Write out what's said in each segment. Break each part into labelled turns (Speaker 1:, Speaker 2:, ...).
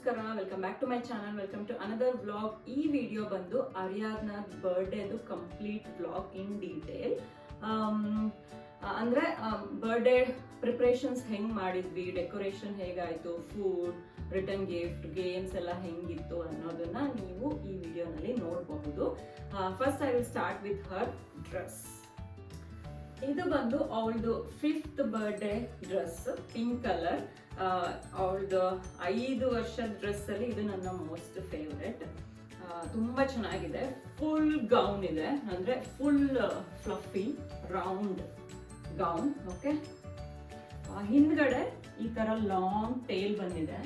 Speaker 1: ನಮಸ್ಕಾರ, welcome back to my channel. Welcome to another vlog. ಈ ವಿಡಿಯೋ ಬಂದು ಅರಿಯಾದ್ನ ಬರ್ಡೇದು ಕಂಪ್ಲೀಟ್ ವ್ಲಾಗ್ ಇನ್ ಡೀಟೇಲ್. ಅಂದರೆ ಬರ್ಡೇ ಪ್ರಿಪ್ರೇಷನ್ಸ್ ಹೆಂಗೆ ಮಾಡಿದ್ವಿ, ಡೆಕೋರೇಷನ್ ಹೇಗಾಯಿತು, ಫುಡ್, ರಿಟರ್ನ್ ಗಿಫ್ಟ್, ಗೇಮ್ಸ್ ಎಲ್ಲ ಹೆಂಗಿತ್ತು ಅನ್ನೋದನ್ನ ನೀವು ಈ ವಿಡಿಯೋನಲ್ಲಿ ನೋಡಬಹುದು. First I will start with her dress. ಇದು ಬಂದು ಅವಳದು 5th birthday dress, pink colour. ಅವಳದು 5 ವರ್ಷದ ಡ್ರೆಸ್ ಅಲ್ಲಿ ಇದು ನನ್ನ ಮೋಸ್ಟ್ ಫೇವ್ರೆಟ್. ತುಂಬಾ ಚೆನ್ನಾಗಿದೆ. ಫುಲ್ ಗೌನ್ ಇದೆ, ಅಂದ್ರೆ full fluffy round gown. Okay, ಹಿಂದ್ಗಡೆ ಈ ತರ ಲಾಂಗ್ ಟೇಲ್ ಬಂದಿದೆ.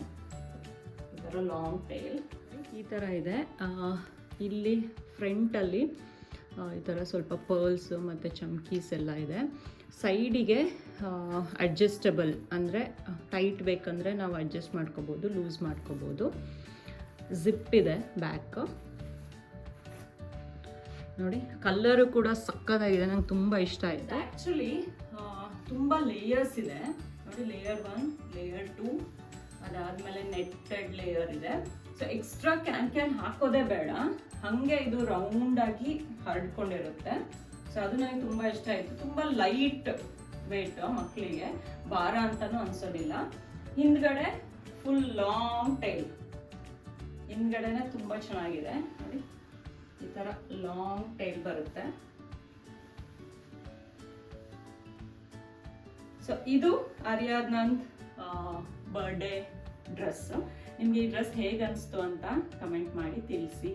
Speaker 1: ಈ ತರ ಲಾಂಗ್ ಟೇಲ್ ಈ ತರ ಇದೆ. ಇಲ್ಲಿ ಫ್ರಂಟ್ ಅಲ್ಲಿ ಈ ಥರ ಸ್ವಲ್ಪ ಪರ್ಲ್ಸ್ ಮತ್ತು ಚಮ್ಕೀಸ್ ಎಲ್ಲ ಇದೆ. ಸೈಡಿಗೆ ಅಡ್ಜಸ್ಟಬಲ್, ಅಂದರೆ ಟೈಟ್ ಬೇಕಂದರೆ ನಾವು ಅಡ್ಜಸ್ಟ್ ಮಾಡ್ಕೋಬೋದು, ಲೂಸ್ ಮಾಡ್ಕೋಬೋದು. ಜಿಪ್ ಇದೆ ಬ್ಯಾಕ್. ನೋಡಿ, ಕಲ್ಲರು ಕೂಡ ಸಕ್ಕತ್ತಾಗಿದೆ, ನಂಗೆ ತುಂಬ ಇಷ್ಟ ಆಯಿತು. ಆ್ಯಕ್ಚುಲಿ ತುಂಬ ಲೇಯರ್ಸ್ ಇದೆ ನೋಡಿ. ಲೇಯರ್ 1, ಲೇಯರ್ 2, ಅದಾದಮೇಲೆ ನೆಟ್ಟೆಡ್ ಲೇಯರ್ ಇದೆ. ಸೊ ಎಕ್ಸ್ಟ್ರಾ ಕ್ಯಾನ್ ಹಾಕೋದೇ ಬೇಡ, ಹಾಗೆ ಇದು ರೌಂಡ್ ಆಗಿ ಹರಡ್ಕೊಂಡಿರುತ್ತೆ. ಸೊ ಅದು ನನಗೆ ತುಂಬ ಇಷ್ಟ ಆಯಿತು. ತುಂಬ ಲೈಟ್ ವೇಟ್, ಮಕ್ಕಳಿಗೆ ಭಾರ ಅಂತಲೂ ಅನ್ಸೋದಿಲ್ಲ. ಹಿಂದ್ಗಡೆ ಫುಲ್ ಲಾಂಗ್ ಟೈಲ್, ಹಿಂದ್ಗಡೆನೆ ತುಂಬ ಚೆನ್ನಾಗಿದೆ ನೋಡಿ. ಈ ಥರ ಲಾಂಗ್ ಟೈಲ್ ಬರುತ್ತೆ. ಸೊ ಇದು ಅರಿಯಾದ್ನಂದ್ ಬರ್ಡೇ ಡ್ರೆಸ್. ನಿಮಗೆ ಈ ಡ್ರೆಸ್ ಹೇಗೆ ಅನಿಸ್ತು ಅಂತ ಕಮೆಂಟ್ ಮಾಡಿ ತಿಳಿಸಿ.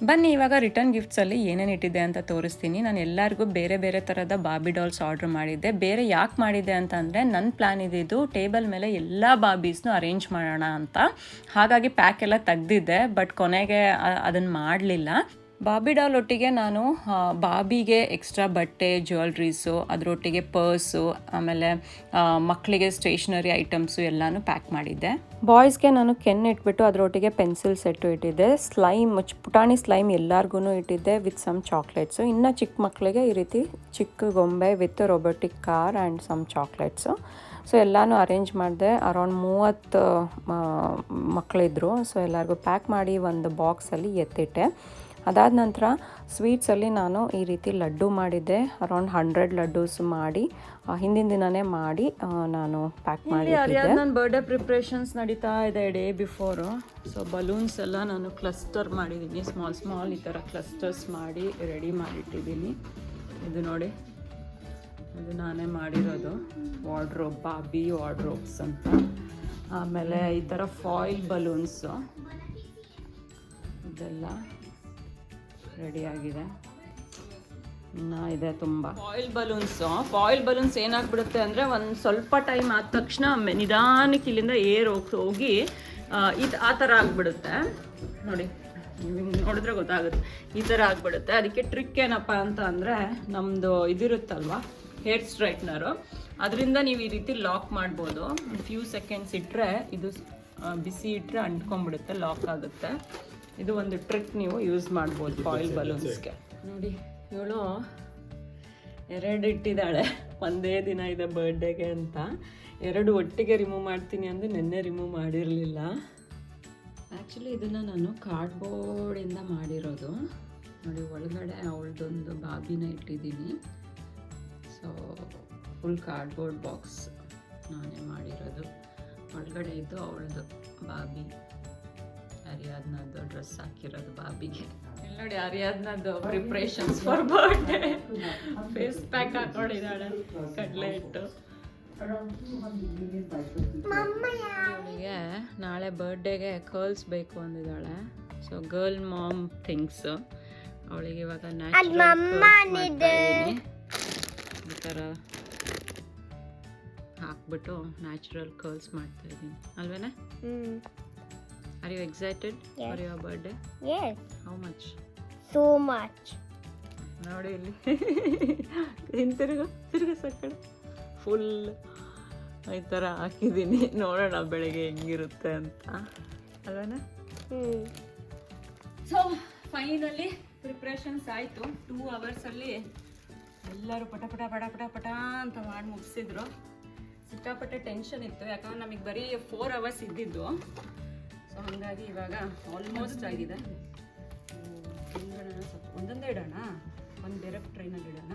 Speaker 1: ಬನ್ನಿ ಇವಾಗ ರಿಟರ್ನ್ ಗಿಫ್ಟ್ಸಲ್ಲಿ ಏನೇನು ಇಟ್ಟಿದೆ ಅಂತ ತೋರಿಸ್ತೀನಿ. ನಾನು ಎಲ್ಲರಿಗೂ ಬೇರೆ ಬೇರೆ ಥರದ ಬಾಬಿ ಡಾಲ್ಸ್ ಆರ್ಡ್ರ್ ಮಾಡಿದ್ದೆ. ಬೇರೆ ಯಾಕೆ ಮಾಡಿದೆ ಅಂತ ಅಂದರೆ, ನನ್ನ ಪ್ಲ್ಯಾನ್ ಇದ್ದಿದ್ದು ಟೇಬಲ್ ಮೇಲೆ ಎಲ್ಲ ಬಾಬೀಸ್ನು ಅರೇಂಜ್ ಮಾಡೋಣ ಅಂತ. ಹಾಗಾಗಿ ಪ್ಯಾಕ್ ಎಲ್ಲ ತೆಗ್ದಿದ್ದೆ, ಬಟ್ ಕೊನೆಗೆ ಅದನ್ನು ಮಾಡಲಿಲ್ಲ. ಬಾಬಿ ಡಾಲ್ ಒಟ್ಟಿಗೆ ನಾನು ಬಾಬಿಗೆ ಎಕ್ಸ್ಟ್ರಾ ಬಟ್ಟೆ, ಜ್ಯುವೆಲ್ರೀಸು, ಅದರೊಟ್ಟಿಗೆ ಪರ್ಸು, ಆಮೇಲೆ ಮಕ್ಕಳಿಗೆ ಸ್ಟೇಷ್ನರಿ ಐಟಮ್ಸು ಎಲ್ಲನೂ ಪ್ಯಾಕ್ ಮಾಡಿದ್ದೆ. ಬಾಯ್ಸ್ಗೆ ನಾನು ಕೆನ್ ಇಟ್ಬಿಟ್ಟು ಅದರೊಟ್ಟಿಗೆ ಪೆನ್ಸಿಲ್ ಸೆಟ್ಟು ಇಟ್ಟಿದ್ದೆ. ಸ್ಲೈಮ್, ಪುಟಾಣಿ ಸ್ಲೈಮ್ ಎಲ್ಲರಿಗೂ ಇಟ್ಟಿದ್ದೆ ವಿತ್ ಸಮ್ ಚಾಕ್ಲೇಟ್ಸು. ಇನ್ನು ಚಿಕ್ಕ ಮಕ್ಕಳಿಗೆ ಈ ರೀತಿ ಚಿಕ್ಕ ಗೊಂಬೆ with robotic car and some chocolates. So ಎಲ್ಲನೂ ಅರೇಂಜ್ ಮಾಡಿದೆ. ಅರೌಂಡ್ 30 ಮಕ್ಕಳಿದ್ರು. ಸೊ ಎಲ್ಲರಿಗೂ ಪ್ಯಾಕ್ ಮಾಡಿ ಒಂದು ಬಾಕ್ಸಲ್ಲಿ ಎತ್ತಿಟ್ಟೆ. ಅದಾದ ನಂತರ ಸ್ವೀಟ್ಸಲ್ಲಿ ನಾನು ಈ ರೀತಿ ಲಡ್ಡು ಮಾಡಿದ್ದೆ. ಅರೌಂಡ್ 100 ಲಡ್ಡೂಸ್ ಮಾಡಿ ಹಿಂದಿನ ದಿನನೇ ಮಾಡಿ ನಾನು ಪ್ಯಾಕ್ ಮಾಡಿದ್ದೆ. ನನ್ನ ಬರ್ಡೇ ಪ್ರಿಪ್ರೇಷನ್ಸ್ ನಡೀತಾ ಇದೆ ಡೇ ಬಿಫೋರು. ಸೊ ಬಲೂನ್ಸ್ ಎಲ್ಲ ನಾನು ಕ್ಲಸ್ಟರ್ ಮಾಡಿದ್ದೀನಿ, ಸ್ಮಾಲ್ ಈ ಥರ ಕ್ಲಸ್ಟರ್ಸ್ ಮಾಡಿ ರೆಡಿ ಮಾಡಿಟ್ಟಿದ್ದೀನಿ. ಇದು ನೋಡಿ, ಇದು ನಾನೇ ಮಾಡಿರೋದು ವಾರ್ಡ್ರೋಬ್, ಬಾಬಿ ವಾರ್ಡ್ರೋಬ್ಸ್ ಅಂತ. ಆಮೇಲೆ ಈ ಥರ ಫಾಯಿಲ್ ಬಲೂನ್ಸು ಇದೆಲ್ಲ ರೆಡಿ ಆಗಿದೆ. ಇನ್ನು ಇದೆ ತುಂಬ ಫಾಯಿಲ್ ಬಲೂನ್ಸ್ ಏನಾಗ್ಬಿಡುತ್ತೆ ಅಂದರೆ, ಒಂದು ಸ್ವಲ್ಪ ಟೈಮ್ ಆದ ತಕ್ಷಣ ನಿಧಾನಕ್ಕೆ ಇಲ್ಲಿಂದ ಹೋಗಿ ಆ ಥರ ಆಗಿಬಿಡುತ್ತೆ ನೋಡಿ. ನೋಡಿದ್ರೆ ಗೊತ್ತಾಗುತ್ತೆ, ಈ ಥರ ಆಗಿಬಿಡುತ್ತೆ. ಅದಕ್ಕೆ ಟ್ರಿಕ್ ಏನಪ್ಪ ಅಂತ ಅಂದರೆ, ನಮ್ಮದು ಇದಿರುತ್ತಲ್ವ ಹೇರ್ ಸ್ಟ್ರೈಟ್ನರು, ಅದರಿಂದ ನೀವು ಈ ರೀತಿ ಲಾಕ್ ಮಾಡ್ಬೋದು. ಫ್ಯೂ ಸೆಕೆಂಡ್ಸ್ ಇಟ್ಟರೆ, ಇದು ಬಿಸಿ ಇಟ್ಟರೆ ಅಂಟ್ಕೊಂಡ್ಬಿಡುತ್ತೆ, ಲಾಕ್ ಆಗುತ್ತೆ. ಇದು ಒಂದು ಟ್ರಿಕ್ ನೀವು ಯೂಸ್ ಮಾಡ್ಬೋದು ಫಾಯಿಲ್ ಬಲೂನ್ಸ್ಗೆ. ನೋಡಿ, ಇವಳು 2 ಇಟ್ಟಿದ್ದಾಳೆ. ಒಂದೇ ದಿನ ಇದೆ ಬರ್ಡೇಗೆ ಅಂತ. 2 ಒಟ್ಟಿಗೆ ರಿಮೂವ್ ಮಾಡ್ತೀನಿ ಅಂದರೆ ನಿನ್ನೆ ರಿಮೂವ್ ಮಾಡಿರಲಿಲ್ಲ. ಆ್ಯಕ್ಚುಲಿ ಇದನ್ನು ನಾನು ಕಾರ್ಡ್ಬೋರ್ಡಿಂದ ಮಾಡಿರೋದು. ನೋಡಿ, ಒಳಗಡೆ ಅವಳದೊಂದು ಬಾಬಿನ ಇಟ್ಟಿದ್ದೀನಿ. ಸೊ ಫುಲ್ ಕಾರ್ಡ್ಬೋರ್ಡ್ ಬಾಕ್ಸ್ ನಾನೇ ಮಾಡಿರೋದು. ಒಳಗಡೆ ಇದ್ದು ಅವಳದು ಬಾಬಿ, ಅರಿಯಾದ್ನದ್ದು ಡ್ರೆಸ್ ಹಾಕಿರೋದು ಬಾಬಿಗೆ. ಇಲ್ಲಿ ನೋಡಿ, ಅರಿಯಾದ್ನದ್ದು preparations for birthday. Face pack ಹಾಕೊಂಡಿದ್ದಾಳೆ, ಕಡಲೆ ಹಿಟ್ಟು. ಅವಳಿಗೆ ನಾಳೆ ಬರ್ಡೇಗೆ ಕರ್ಲ್ಸ್ ಬೇಕು ಅಂದಿದ್ದಾಳೆ. So girl mom things. ಅವಳಿಗೆ ಇವಾಗ ನ್ಯಾಚುರಲ್ ಈ ಥರ ಹಾಕ್ಬಿಟ್ಟು ನ್ಯಾಚುರಲ್ ಕರ್ಲ್ಸ್ ಮಾಡ್ತಾ ಇದ್ದೀನಿ ಅಲ್ವೇನೆ? Are you excited for your birthday?
Speaker 2: Yes.
Speaker 1: How much?
Speaker 2: So much.
Speaker 1: ನೋಡಿ ಇಲ್ಲಿ ಹಿಂತಿರುಗು ಸಕ್ಕಡೆ ಫುಲ್ ಈ ಥರ ಹಾಕಿದ್ದೀನಿ, ನೋಡೋಣ ಬೆಳಗ್ಗೆ ಹೆಂಗಿರುತ್ತೆ ಅಂತ ಅಲ್ವನ. ಸೊ ಫೈನಲಿ ಪ್ರಿಪ್ರೇಷನ್ಸ್ ಆಯಿತು. 2 ಅವರ್ಸಲ್ಲಿ ಎಲ್ಲರೂ ಪಟ ಪಟ ಪಟ ಪಟ ಪಟ ಅಂತ ಮಾಡಿ ಮುಗಿಸಿದ್ರು. ಸಿಕ್ಕಾಪಟ್ಟೆ ಟೆನ್ಷನ್ ಇತ್ತು, ಯಾಕಂದ್ರೆ ನಮಗೆ ಬರೀ 4 ಅವರ್ಸ್ ಇದ್ದಿದ್ದು. ಸೊ ಹಾಗಾಗಿ ಇವಾಗ ಆಲ್ಮೋಸ್ಟ್ ಆಗಿದೆ. ಇಡೋಣ, ಸ್ವಲ್ಪ ಒಂದೊಂದೇ ಇಡೋಣ, ಒಂದು ಬೇರೆ ಟ್ರೈನಲ್ಲಿ ಇಡೋಣ.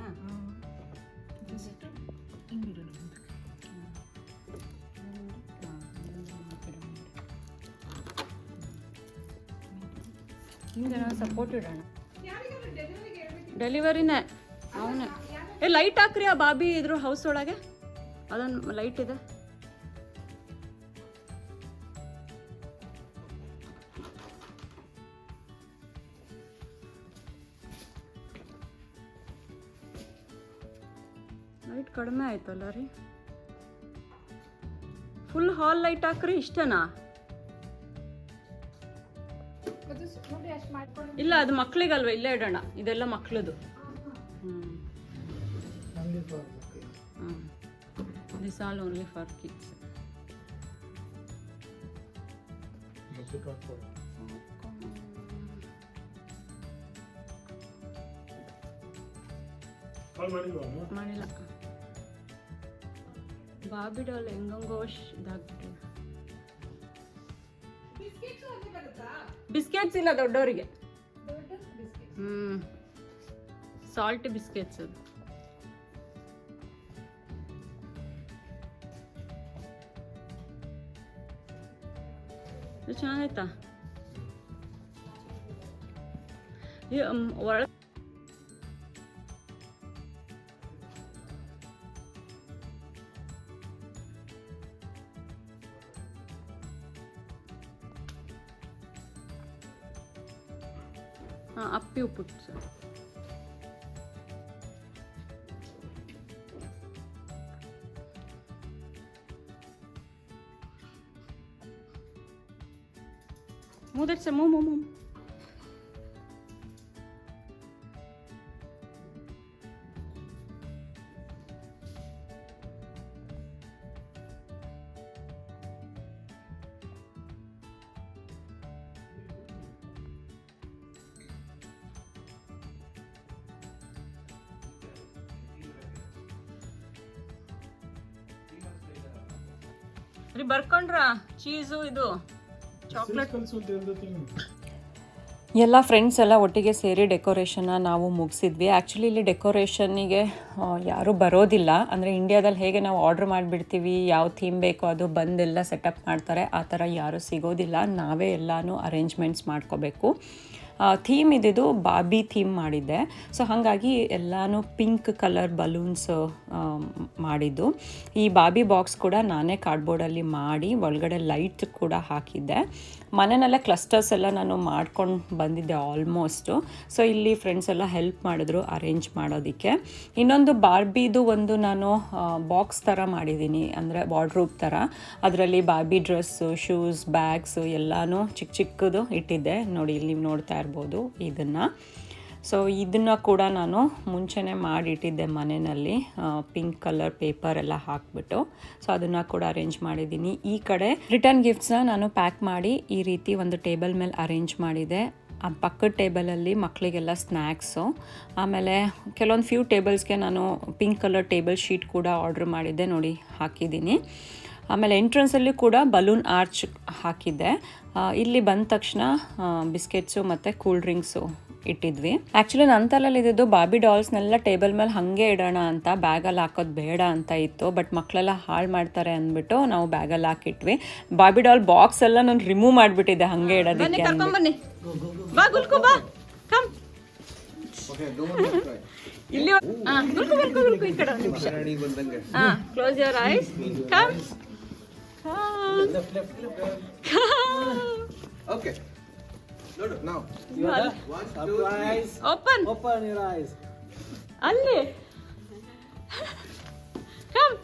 Speaker 1: ಹಿಂಗೆ ಸಪೋರ್ಟ್ ಇಡೋಣ. ಡೆಲಿವರಿನೇ ಅವನೇ. ಲೈಟ್ ಹಾಕ್ರಿ ಆ ಬಾಬಿ ಇದ್ರ ಹೌಸ್ ಒಳಗೆ, ಅದೊಂದು ಲೈಟ್ ಇದೆ. ಲೈಟ್ ಕಡಿಮೆ ಆಯ್ತಲ್ಲ ರೀ. ಫುಲ್ ಹಾಲ್ ಲೈಟ್ ಹಾಕ್ರಿ. ಇಷ್ಟನಾ? ಇಲ್ಲ, ಅದು ಮಕ್ಳಿಗಲ್ವ, ಇಲ್ಲೇ ಇಡೋಣ. ಇದೆಲ್ಲ ಮಕ್ಳದು. This all only for kids. ಮಾಡಿಲ್ಲ. ಬಾಬಿ ಡಾಲ್ ಹೆಂಗಂಗೋ ಇದಾಗ್ಬಿಟ್ಟು. ಬಿಸ್ಕೆಟ್ಸ್ ಇಲ್ಲ ದೊಡ್ಡವರಿಗೆ. ಸಾಲ್ಟ್ ಬಿಸ್ಕೆಟ್ಸ್ ಅದು. ಚೆನ್ನಾಗೈತಾ? ಒಳ up you put, sir. Move that, sir. Move. ಬರ್ಕೊಂಡ್ರ ಚೀಸು ಇದು ಚಾಕ್ಲೇಟ್. ಎಲ್ಲ ಫ್ರೆಂಡ್ಸ್ ಎಲ್ಲ ಒಟ್ಟಿಗೆ ಸೇರಿ ಡೆಕೋರೇಷನ್ನ ನಾವು ಮುಗಿಸಿದ್ವಿ. ಆ್ಯಕ್ಚುಲಿ ಇಲ್ಲಿ ಡೆಕೋರೇಷನ್ನಿಗೆ ಯಾರೂ ಬರೋದಿಲ್ಲ. ಅಂದರೆ ಇಂಡಿಯಾದಲ್ಲಿ ಹೇಗೆ ನಾವು ಆರ್ಡ್ರ್ ಮಾಡಿಬಿಡ್ತೀವಿ, ಯಾವ ಥೀಮ್ ಬೇಕೋ ಅದು ಬಂದೆಲ್ಲ ಸೆಟಪ್ ಮಾಡ್ತಾರೆ, ಆ ಥರ ಯಾರೂ ಸಿಗೋದಿಲ್ಲ. ನಾವೇ ಎಲ್ಲನೂ ಅರೇಂಜ್ಮೆಂಟ್ಸ್ ಮಾಡ್ಕೋಬೇಕು. ಥೀಮ್ ಇದ್ದಿದ್ದು ಬಾಬಿ ಥೀಮ್ ಮಾಡಿದ್ದೆ. ಸೊ ಹಾಗಾಗಿ ಎಲ್ಲನೂ ಪಿಂಕ್ ಕಲರ್ ಬಲೂನ್ಸ್ ಮಾಡಿದ್ದು. ಈ ಬಾಬಿ ಬಾಕ್ಸ್ ಕೂಡ ನಾನೇ ಕಾರ್ಡ್ಬೋರ್ಡಲ್ಲಿ ಮಾಡಿ ಒಳಗಡೆ ಲೈಟ್ ಕೂಡ ಹಾಕಿದ್ದೆ. ಮನೆಯಲ್ಲೇ ಕ್ಲಸ್ಟರ್ಸ್ ಎಲ್ಲ ನಾನು ಮಾಡ್ಕೊಂಡು ಬಂದಿದ್ದೆ ಆಲ್ಮೋಸ್ಟು. ಸೊ ಇಲ್ಲಿ ಫ್ರೆಂಡ್ಸ್ ಎಲ್ಲ ಹೆಲ್ಪ್ ಮಾಡಿದ್ರು ಅರೇಂಜ್ ಮಾಡೋದಕ್ಕೆ. ಇನ್ನೊಂದು ಬಾರ್ಬಿದು ಒಂದು ನಾನು ಬಾಕ್ಸ್ ಥರ ಮಾಡಿದ್ದೀನಿ, ಅಂದರೆ ವಾರ್ಡ್ರೋಬ್ ಥರ. ಅದರಲ್ಲಿ ಬಾರ್ಬಿ ಡ್ರೆಸ್ಸು, ಶೂಸ್, ಬ್ಯಾಗ್ಸು ಎಲ್ಲನೂ ಚಿಕ್ಕದು ಇಟ್ಟಿದ್ದೆ. ನೋಡಿ ಇಲ್ಲಿ ನೀವು ನೋಡ್ತಾ ಇರ್ಬೋದು ಇದನ್ನು. ಸೊ ಇದನ್ನು ಕೂಡ ನಾನು ಮುಂಚೆನೇ ಮಾಡಿಟ್ಟಿದ್ದೆ ಮನೆಯಲ್ಲಿ, ಪಿಂಕ್ ಕಲರ್ ಪೇಪರ್ ಎಲ್ಲ ಹಾಕ್ಬಿಟ್ಟು. ಸೊ ಅದನ್ನು ಕೂಡ ಅರೇಂಜ್ ಮಾಡಿದ್ದೀನಿ. ಈ ಕಡೆ ರಿಟರ್ನ್ ಗಿಫ್ಟ್ಸ್ನ ನಾನು ಪ್ಯಾಕ್ ಮಾಡಿ ಈ ರೀತಿ ಒಂದು ಟೇಬಲ್ ಮೇಲೆ ಅರೇಂಜ್ ಮಾಡಿದೆ. ಆ ಪಕ್ಕದ ಟೇಬಲಲ್ಲಿ ಮಕ್ಕಳಿಗೆಲ್ಲ ಸ್ನ್ಯಾಕ್ಸು, ಆಮೇಲೆ ಕೆಲವೊಂದು ಫ್ಯೂ ಟೇಬಲ್ಸ್ಗೆ ನಾನು ಪಿಂಕ್ ಕಲರ್ ಟೇಬಲ್ ಶೀಟ್ ಕೂಡ ಆರ್ಡ್ರ್ ಮಾಡಿದ್ದೆ, ನೋಡಿ ಹಾಕಿದ್ದೀನಿ. ಆಮೇಲೆ ಎಂಟ್ರೆನ್ಸಲ್ಲಿ ಕೂಡ ಬಲೂನ್ ಆರ್ಚ್ ಹಾಕಿದ್ದೆ. ಇಲ್ಲಿ ಬಂದ ತಕ್ಷಣ ಬಿಸ್ಕೆಟ್ಸು ಮತ್ತು ಕೂಲ್ ಡ್ರಿಂಕ್ಸು ಇಟ್ಟಿದ್ವಿ. ಆ್ಯಕ್ಚುಲಿ ನನ್ನ ತಲೆಯಲ್ಲಿ ಇದ್ದಿದ್ದು ಬಾಬಿ ಡಾಲ್ಸ್ನೆಲ್ಲ ಟೇಬಲ್ ಮೇಲೆ ಹಾಗೆ ಇಡೋಣ ಅಂತ, ಬ್ಯಾಗಲ್ಲಿ ಹಾಕೋದು ಬೇಡ ಅಂತ ಇತ್ತು. ಬಟ್ ಮಕ್ಕಳೆಲ್ಲ ಹಾಳು ಮಾಡ್ತಾರೆ ಅಂದ್ಬಿಟ್ಟು ನಾವು ಬ್ಯಾಗಲ್ಲಿ ಹಾಕಿಟ್ವಿ. ಬಾಬಿ ಡಾಲ್ ಬಾಕ್ಸ್ ಎಲ್ಲ ನಾನು ರಿಮೂವ್ ಮಾಡಿಬಿಟ್ಟಿದ್ದೆ ಹಾಗೆ ಇಡೋದಕ್ಕೆ. ಇಲ್ಲಿ close your eyes. Come.
Speaker 2: Okay. Look now.
Speaker 1: Surprise.
Speaker 2: Open your eyes.
Speaker 1: Alli. Come.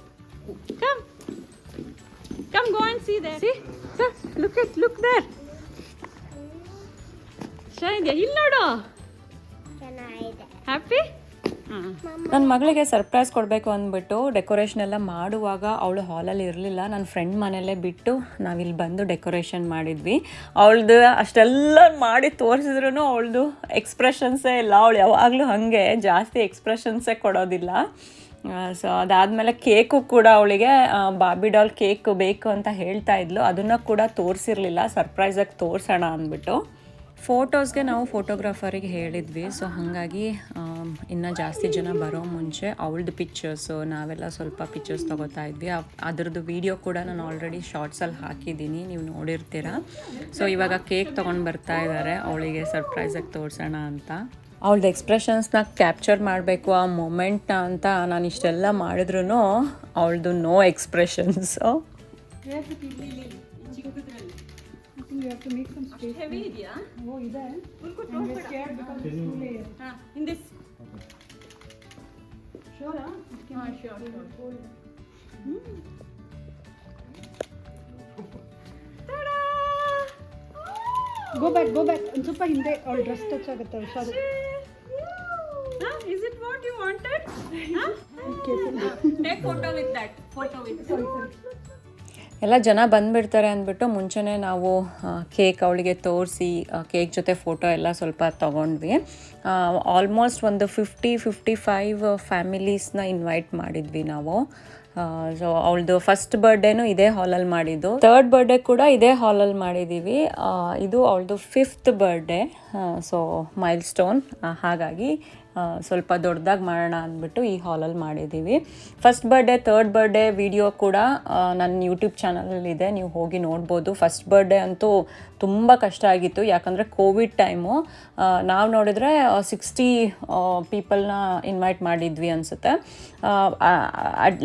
Speaker 1: Go and see there. See? Sir, look there. Shine there. Illi nodu. Happy? ನನ್ನ ಮಗಳಿಗೆ ಸರ್ಪ್ರೈಸ್ ಕೊಡಬೇಕು ಅಂದ್ಬಿಟ್ಟು ಡೆಕೋರೇಷನ್ ಎಲ್ಲ ಮಾಡುವಾಗ ಅವಳು ಹಾಲಲ್ಲಿ ಇರಲಿಲ್ಲ. ನನ್ನ ಫ್ರೆಂಡ್ ಮನೆಯಲ್ಲೇ ಬಿಟ್ಟು ನಾವಿಲ್ಲಿ ಬಂದು ಡೆಕೋರೇಷನ್ ಮಾಡಿದ್ವಿ. ಅವಳದು ಅಷ್ಟೆಲ್ಲ ಮಾಡಿ ತೋರಿಸಿದ್ರು ಅವಳದು ಎಕ್ಸ್ಪ್ರೆಷನ್ಸೇ ಇಲ್ಲ. ಅವಳು ಯಾವಾಗಲೂ ಹಾಗೆ ಜಾಸ್ತಿ ಎಕ್ಸ್ಪ್ರೆಷನ್ಸೇ ಕೊಡೋದಿಲ್ಲ. ಸೊ ಅದಾದಮೇಲೆ ಕೇಕು ಕೂಡ ಅವಳಿಗೆ ಬಾಬಿ ಡಾಲ್ ಕೇಕ್ ಬೇಕು ಅಂತ ಹೇಳ್ತಾ ಇದ್ಲು. ಅದನ್ನು ಕೂಡ ತೋರಿಸಿರಲಿಲ್ಲ, ಸರ್ಪ್ರೈಸಾಗಿ ತೋರಿಸೋಣ ಅಂದ್ಬಿಟ್ಟು. ಫೋಟೋಸ್ಗೆ ನಾವು ಫೋಟೋಗ್ರಾಫರಿಗೆ ಹೇಳಿದ್ವಿ. ಸೊ ಹಾಗಾಗಿ ಇನ್ನೂ ಜಾಸ್ತಿ ಜನ ಬರೋ ಮುಂಚೆ ಅವಳದು ಪಿಕ್ಚರ್ಸು ನಾವೆಲ್ಲ ಸ್ವಲ್ಪ ಪಿಕ್ಚರ್ಸ್ ತೊಗೋತಾ ಇದ್ವಿ. ಅದರದ್ದು ವೀಡಿಯೋ ಕೂಡ ನಾನು ಆಲ್ರೆಡಿ ಶಾರ್ಟ್ಸಲ್ಲಿ ಹಾಕಿದ್ದೀನಿ, ನೀವು ನೋಡಿರ್ತೀರ. ಸೊ ಇವಾಗ ಕೇಕ್ ತೊಗೊಂಡು ಬರ್ತಾ ಇದ್ದಾರೆ ಅವಳಿಗೆ ಸರ್ಪ್ರೈಸಾಗಿ ತೋರಿಸೋಣ ಅಂತ. ಅವಳದ್ದು ಎಕ್ಸ್ಪ್ರೆಷನ್ಸ್ನ ಕ್ಯಾಪ್ಚರ್ ಮಾಡಬೇಕು ಆ ಮೊಮೆಂಟ್ನ ಅಂತ ನಾನು ಇಷ್ಟೆಲ್ಲ ಮಾಡಿದ್ರೂ ಅವಳದು no expressions.
Speaker 3: You have to make some space.
Speaker 4: Heavy idea.
Speaker 3: Oh, ida. And we're scared because it's too late.
Speaker 4: In this.
Speaker 3: Sure, huh?
Speaker 4: Sure.
Speaker 3: Go back. ಒಂದು ಸ್ವಲ್ಪ ಹಿಂದೆ ಅವಳ ಡ್ರೆಸ್ ಟಚ್ ಆಗುತ್ತೆ ಹುಷಾರು.
Speaker 4: Is it what you wanted? Take photo with that. Photo with.
Speaker 3: Sorry.
Speaker 1: ಎಲ್ಲ ಜನ ಬಂದುಬಿಡ್ತಾರೆ ಅಂದ್ಬಿಟ್ಟು ಮುಂಚೆನೇ ನಾವು ಕೇಕ್ ಅವಳಿಗೆ ತೋರಿಸಿ ಕೇಕ್ ಜೊತೆ ಫೋಟೋ ಎಲ್ಲ ಸ್ವಲ್ಪ ತೊಗೊಂಡ್ವಿ. ಆಲ್ಮೋಸ್ಟ್ ಒಂದು 50-55 ಫ್ಯಾಮಿಲೀಸ್ನ ಇನ್ವೈಟ್ ಮಾಡಿದ್ವಿ ನಾವು. ಸೊ ಅವಳದು ಫಸ್ಟ್ ಬರ್ಡೇನೂ ಇದೇ ಹಾಲಲ್ಲಿ ಮಾಡಿದ್ದು, 3rd ಬರ್ಡೇ ಕೂಡ ಇದೇ ಹಾಲಲ್ಲಿ ಮಾಡಿದ್ದೀವಿ. ಇದು ಅವಳದು 5th birthday, so mile stone. ಹಾಗಾಗಿ ಸ್ವಲ್ಪ ದೊಡ್ಡದಾಗಿ ಮಾಡೋಣ ಅಂದ್ಬಿಟ್ಟು ಈ ಹಾಲಲ್ಲಿ ಮಾಡಿದ್ದೀವಿ. First birthday 3rd birthday video ಕೂಡ ನನ್ನ ಯೂಟ್ಯೂಬ್ ಚಾನಲಲ್ಲಿದೆ, ನೀವು ಹೋಗಿ ನೋಡ್ಬೋದು. ಫಸ್ಟ್ ಬರ್ಡೇ ಅಂತೂ ತುಂಬ ಕಷ್ಟ ಆಗಿತ್ತು, ಯಾಕಂದರೆ ಕೋವಿಡ್ ಟೈಮು. ನಾವು ನೋಡಿದ್ರೆ 60 ಪೀಪಲ್ನ ಇನ್ವೈಟ್ ಮಾಡಿದ್ವಿ ಅನಿಸುತ್ತೆ.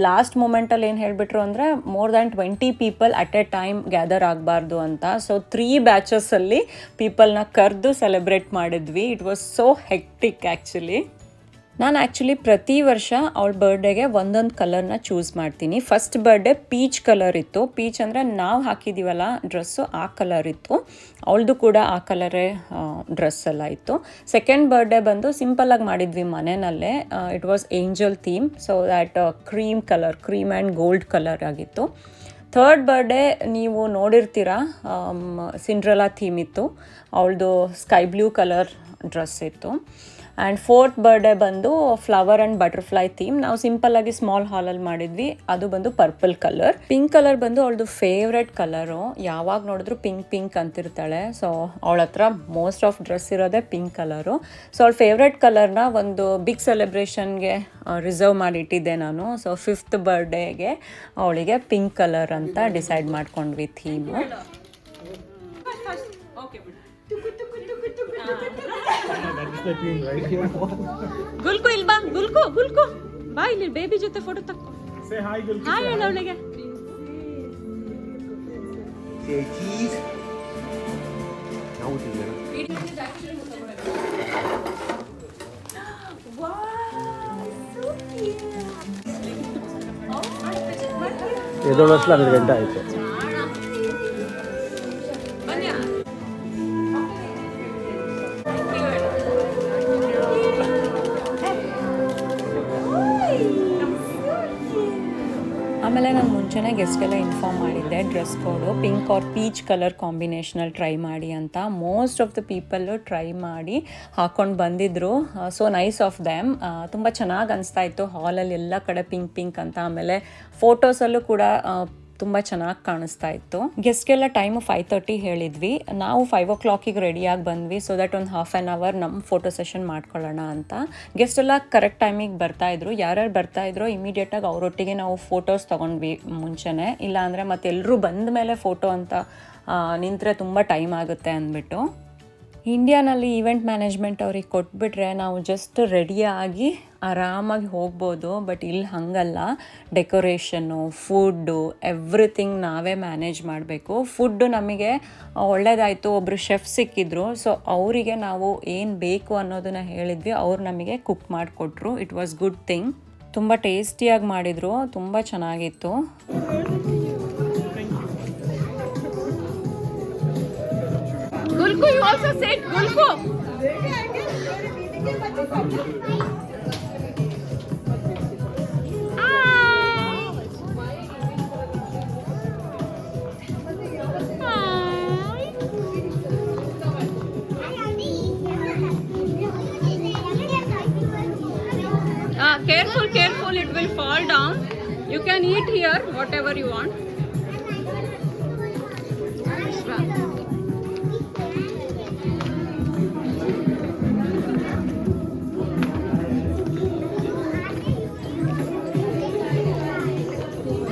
Speaker 1: ಲಾಸ್ಟ್ ಮೂಮೆಂಟಲ್ಲಿ ಏನು ಹೇಳಿಬಿಟ್ರು ಅಂದರೆ more than 20 people at A time gather ಆಗಬಾರ್ದು ಅಂತ. ಸೊ 3 ಬ್ಯಾಚಸ್ಸಲ್ಲಿ ಪೀಪಲ್ನ ಕರೆದು ಸೆಲೆಬ್ರೇಟ್ ಮಾಡಿದ್ವಿ. It was so hectic actually. ನಾನು ಆ್ಯಕ್ಚುಲಿ ಪ್ರತಿ ವರ್ಷ ಅವಳ ಬರ್ಡೇಗೆ ಒಂದೊಂದು ಕಲರ್ನ ಚೂಸ್ ಮಾಡ್ತೀನಿ. ಫಸ್ಟ್ ಬರ್ಡೇ ಪೀಚ್ ಕಲರ್ ಇತ್ತು. ಪೀಚ್ ಅಂದರೆ ನಾವು ಹಾಕಿದ್ದೀವಲ್ಲ ಡ್ರೆಸ್ಸು, ಆ ಕಲರ್ ಇತ್ತು. ಅವಳದು ಕೂಡ ಆ ಕಲರೇ ಡ್ರೆಸ್ ಎಲ್ಲ ಇತ್ತು. ಸೆಕೆಂಡ್ ಬರ್ಡೇ ಬಂದು ಸಿಂಪಲ್ಲಾಗಿ ಮಾಡಿದ್ವಿ ಮನೆಯಲ್ಲೇ. It was angel theme, so that cream and gold colour ಆಗಿತ್ತು. 3rd ಬರ್ಡೇ ನೀವು ನೋಡಿರ್ತೀರ, ಸಿಂಡ್ರೆಲಾ ಥೀಮ್ ಇತ್ತು. ಅವಳದು ಸ್ಕೈ ಬ್ಲೂ ಕಲರ್ ಡ್ರೆಸ್ ಇತ್ತು. ಆ್ಯಂಡ್ 4th ಬರ್ಡೇ ಬಂದು ಫ್ಲವರ್ ಆ್ಯಂಡ್ ಬಟರ್ಫ್ಲೈ ಥೀಮ್. ನಾವು ಸಿಂಪಲ್ಲಾಗಿ ಸ್ಮಾಲ್ ಹಾಲಲ್ಲಿ ಮಾಡಿದ್ವಿ. ಅದು ಬಂದು ಪರ್ಪಲ್ ಕಲರ್. ಪಿಂಕ್ ಕಲರ್ ಬಂದು ಅವಳದು ಫೇವ್ರೆಟ್ ಕಲರು, ಯಾವಾಗ ನೋಡಿದ್ರು ಪಿಂಕ್ ಅಂತಿರ್ತಾಳೆ. ಸೊ ಅವಳ ಹತ್ರ ಮೋಸ್ಟ್ ಆಫ್ ಡ್ರೆಸ್ ಇರೋದೇ ಪಿಂಕ್ ಕಲರು. ಸೊ ಅವಳ ಫೇವ್ರೆಟ್ ಕಲರ್ನ ಒಂದು ಬಿಗ್ ಸೆಲೆಬ್ರೇಷನ್ಗೆ ರಿಸರ್ವ್ ಮಾಡಿಟ್ಟಿದ್ದೆ ನಾನು. ಸೊ 5th ಬರ್ಡೇಗೆ ಅವಳಿಗೆ ಪಿಂಕ್ ಕಲರ್ ಅಂತ ಡಿಸೈಡ್ ಮಾಡ್ಕೊಂಡ್ವಿ ಥೀಮು.
Speaker 4: ಗುಲ್ಕು ಇಲ್ಲಿ ಬಾ, ಗುಲ್ಕು ಬಾ ಇಲ್ಲಿ ಬೇಬಿ ಜೊತೆ ಫೋಟೋ ತಕ್ಕೋ. ಹಾಯ್ ಹೇಳು ಅವಳಿಗೆ.
Speaker 2: ಎದೋಳು ವರ್ಷ 12 ಗಂಟೆ ಆಯಿತು.
Speaker 1: ಆಮೇಲೆ ನಾನು ಮುಂಚೆನೇ ಗೆಸ್ಟ್ಗೆಲ್ಲ ಇನ್ಫಾರ್ಮ್ ಮಾಡಿದ್ದೆ dress code pink or peach colour ಕಾಂಬಿನೇಷನಲ್ಲಿ ಟ್ರೈ ಮಾಡಿ ಅಂತ. Most of the people try ಮಾಡಿ ಹಾಕ್ಕೊಂಡು ಬಂದಿದ್ದರು. So nice of them. ತುಂಬ ಚೆನ್ನಾಗಿ ಅನಿಸ್ತಾ ಇತ್ತು ಹಾಲಲ್ಲಿ ಎಲ್ಲ ಕಡೆ ಪಿಂಕ್ ಅಂತ. ಆಮೇಲೆ ಫೋಟೋಸಲ್ಲೂ ಕೂಡ ತುಂಬ ಚೆನ್ನಾಗಿ ಕಾಣಿಸ್ತಾ ಇತ್ತು. ಗೆಸ್ಟ್ಗೆಲ್ಲ ಟೈಮು 5:30 ಹೇಳಿದ್ವಿ. ನಾವು 5 o'clock ರೆಡಿಯಾಗಿ ಬಂದ್ವಿ, ಸೊ ದಟ್ ಒಂದು ಹಾಫ್ ಆನ್ ಅವರ್ ನಮ್ಮ ಫೋಟೋ ಸೆಷನ್ ಮಾಡ್ಕೊಳ್ಳೋಣ ಅಂತ. ಗೆಸ್ಟ್ ಎಲ್ಲ ಕರೆಕ್ಟ್ ಟೈಮಿಗೆ ಬರ್ತಾಯಿದ್ರು. ಯಾರ್ಯಾರು ಬರ್ತಾಯಿದ್ರು ಇಮಿಡಿಯೇಟಾಗಿ ಅವರೊಟ್ಟಿಗೆ ನಾವು ಫೋಟೋಸ್ ತೊಗೊಂಡ್ವಿ ಮುಂಚೆನೇ. ಇಲ್ಲಾಂದರೆ ಮತ್ತೆ ಎಲ್ಲರೂ ಬಂದ ಮೇಲೆ ಫೋಟೋ ಅಂತ ನಿಂತರೆ ತುಂಬ ಟೈಮ್ ಆಗುತ್ತೆ ಅಂದ್ಬಿಟ್ಟು. ಇಂಡಿಯಾನಲ್ಲಿ ಈವೆಂಟ್ ಮ್ಯಾನೇಜ್ಮೆಂಟ್ ಅವ್ರಿಗೆ ಕೊಟ್ಬಿಟ್ರೆ ನಾವು ಜಸ್ಟ್ ರೆಡಿಯಾಗಿ ಆರಾಮಾಗಿ ಹೋಗ್ಬೋದು. ಬಟ್ ಇಲ್ಲಿ ಹಾಗಲ್ಲ, ಡೆಕೋರೇಷನ್ನು, ಫುಡ್ಡು, ಎವ್ರಿಥಿಂಗ್ ನಾವೇ ಮ್ಯಾನೇಜ್ ಮಾಡಬೇಕು. ಫುಡ್ಡು ನಮಗೆ ಒಳ್ಳೆಯದಾಯಿತು, ಒಬ್ಬರು ಶೆಫ್ ಸಿಕ್ಕಿದ್ರು. ಸೊ ಅವರಿಗೆ ನಾವು ಏನು ಬೇಕು ಅನ್ನೋದನ್ನು ಹೇಳಿದ್ವಿ, ಅವ್ರು ನಮಗೆ ಕುಕ್ ಮಾಡಿಕೊಟ್ರು. It was good thing. ತುಂಬ ಟೇಸ್ಟಿಯಾಗಿ ಮಾಡಿದರು, ತುಂಬ ಚೆನ್ನಾಗಿತ್ತು.
Speaker 4: Gulku, you also said Gulku. can eat here whatever you want.